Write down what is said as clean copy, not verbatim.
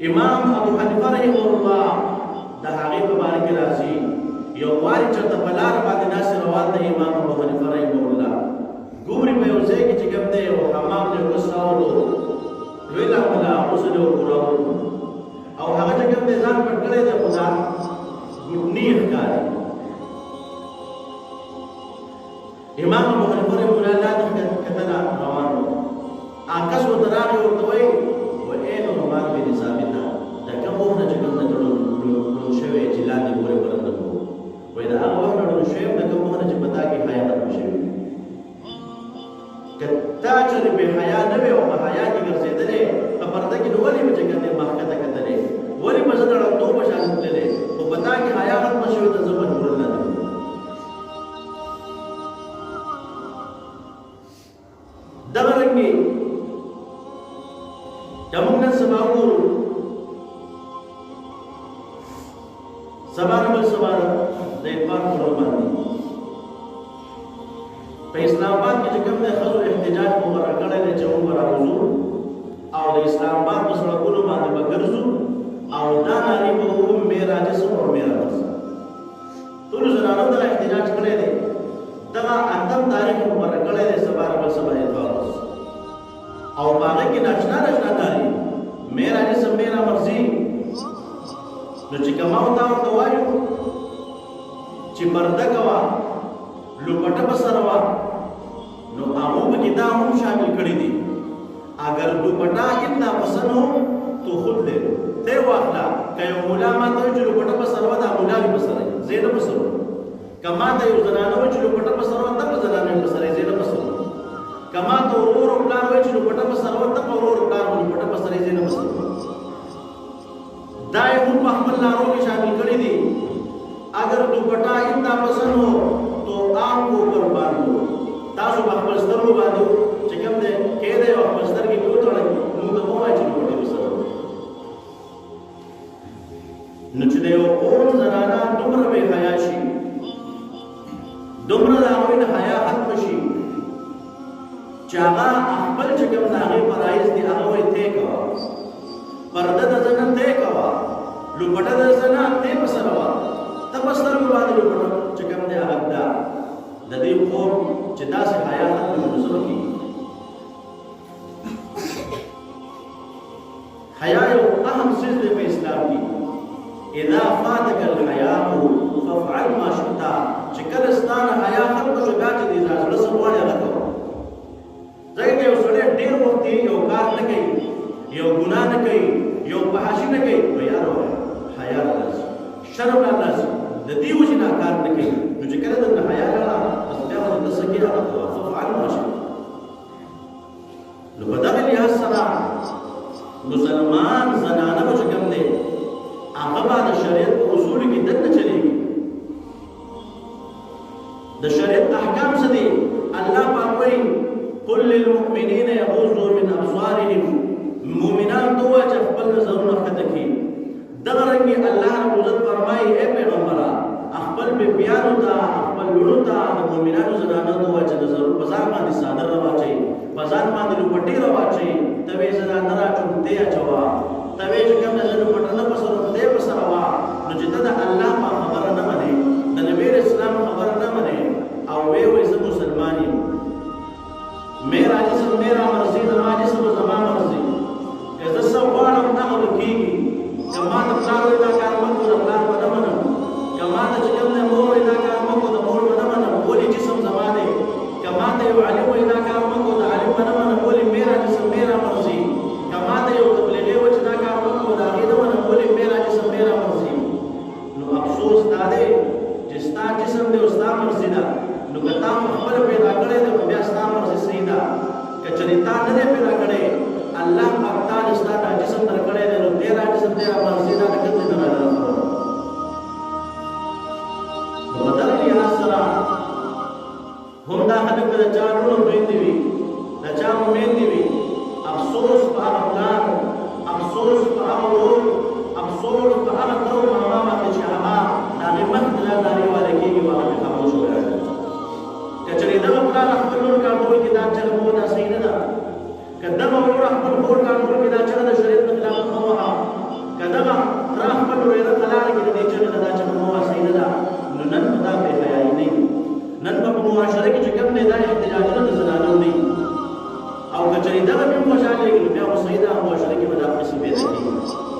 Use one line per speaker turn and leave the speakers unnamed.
امام ابو حنیفه رحمه الله د هغه په باره کې راځي یو واري چې د بلار باندې ناس روان دی امام ابو حنیفه رحمه الله ګوري په یو ځای کې چې کوم دی او حمام له وساولو ویلا ولا اوسلو وراو او هغه چې کوم دی ځان پټ کړی دی خدا ګډنی ښکاري امام ابو حنیفه رحمه الله د کتنا روانو اکاس و دراغه ورته وایي و اين عمر بن ثابت دا کوم نه چې کوم نه ټول شوی چې لاندې ګوره ورته وایي دا هغه وخت ټول شوی دا کوم نه چې پتا کې حیا ختم شوی کتا چې به حیا نه وي او په حیا کې ګرځېدلې په پرده کې ولې چې کنده مخکته کتلې ولې په زړه توبه شان تللې او پتا کې حیا ختم شوی د زمون ګور نه دا رنګي جمعنا نن سبا وګورو سبا بل سبا د اتفاق پر باندې په اسلام آباد کې کوم د خزو احتجاج مقرر کړی دی چې موږ راوځو او د اسلام آباد په سړکونو باندې به ګرځو او دا ناري به هم معراج سره او معراج ټول زنانو د احتجاج کړی دی دغه اتم تاریخ مقرر کړی دی سبا بل سبا اتفاق او باغ کې ناشنا ناری میرا جسم میرا مرضی نو چې کماو تا ورته وایو چې پرده کوا لوپټه بسره وا نو هغه به دا هم شامل کړی دي اگر لوپټه اتنا پسند ہو تو خود لے لو ته واخلا کيو مولا ما ته چې لوپټه بسره وا دا مولا به بسره زینب بسره کما ته یو زنانه چې لوپټه بسره وا دا زنانه بسره زینب بسره کما ته ورور پلان وای چې لوپټه بسره وا دا ورور پلان لوپټه بسره زینب بسره دای هم په خپل لارو کې شامل کړی دي اگر دوپټا اتنا پسند ہو تو آپ کو قربان ہو تاسو په خپل سترګو باندې چې کوم دې کې دې او خپل سترګې په وټړل نو ته مو وايي چې دوپټه وسره نو چې یو قوم زنانا دومره به حیا شي دومره د هغوی نه حیا ختم شي چې هغه خپل چې کوم د هغې فرایض دي هغه وایي ته کوه پرده د زنه ته کوه لوپټه د زنه ته په سره وه ته په سترګو باندې لوپټه چې کوم دی هغه ده د دې قوم چې داسې حیا ختم نو څه وکړي حیا یو اهم څیز دی په اسلام کې اذا فاتك الحياء فافعل ما شئت چې کله ستانه حیا ختم شو بیا چې دې زړه سره وړي هغه کوه ځکه یو سړی ډېر وخت یو کار نه کوي یو ګناه نه کوي یو فحاشي نه کوي نو یارو حیا راځي شرم راځي د دې وجې نه کار نه کوي نو چې کله د حیا راغله بس بیا به د سکي هغه کوه فافعل ما شئت نو په دغه لحاظ سره مسلمان زنانه به چې کوم دی هغه به د شریعت په اصولو کې دننه چلېږي د شریعت احکام څه دي الله پاک وایي قل للمؤمنین یغضوا من ابصارهم مؤمنان ته وایي چې خپل نظرونه ښکته کړي دغه رنګې الله رب العزت فرمایي ای پیغمبره خپل بیبیانو ته خپل لوڼو ته د مؤمنانو زنانو ته وایي چې نظرونه په ځان باندې څادر راواچوي په ځان باندې لوپټې راواچوي ته وایي زه دا نه راچومتې اچوه ته وایي چې کوم نه لوپټه نه په سره دی په سره وه نو چې ته د الله په خبره نه منې د نبي اسلام خبره نه منې او وی وایي زه مسلمان یم میرا جسم میرا مرضی زما جسم زما مرضی که زه څه غواړم هغه به کېږي که ما د پلار وایي دا کار مه کوه د پلار به نه منم که ما ته چې کوم دی مور وایي دا کار مه کوه د مور به نه منم ولې جسم زما دی که ما ته یو عالم وایي دا کار مه کوه د عالم به نه منم ولې میرا جسم میرا مرضی که ما ته یو تبلیغي وایي چې دا کار مه کوه د هغې نه منم ولې میرا جسم میرا مرضی نو افسوس دا دی چې ستا جسم دی او ستا مرضي ده نو که تا خپله پیدا کړی دی خو بیا ستا مرضي صحیح ده که چېرې تا نه دی پیدا کړی الله پاک تا چې ستا دا جسم درکړی دی نو تیرا جسم تیرا مرضي ده د کوم ځای نه راغله خبره نو په دغه لحاظ سره هم دا خلک به د چا لوڼو خویندې وي د چا میندې وي افسوس په هغه پلار افسوس په هغه ورور افسوس په هغه تور ماما باندې چې هغه د هغې مخ ته دا نارېواله کېږي نو هغه پرې خاموش ولاړ که چېرې دغه پلار خپل لور کنټرول کړي دا چغه دا صحیح نه ده که دغه ورور خپل خور کنټرول کړي دا چغه د شریعت نه خلاف مه وهه معاشره کې چې کوم دی دا احتجاجونه د زنانو دي او که چېرې دغه بیا خوشحاله کېږي نو بیا خو صحیح ده معاشره کې به دا قسم پیدا کېږي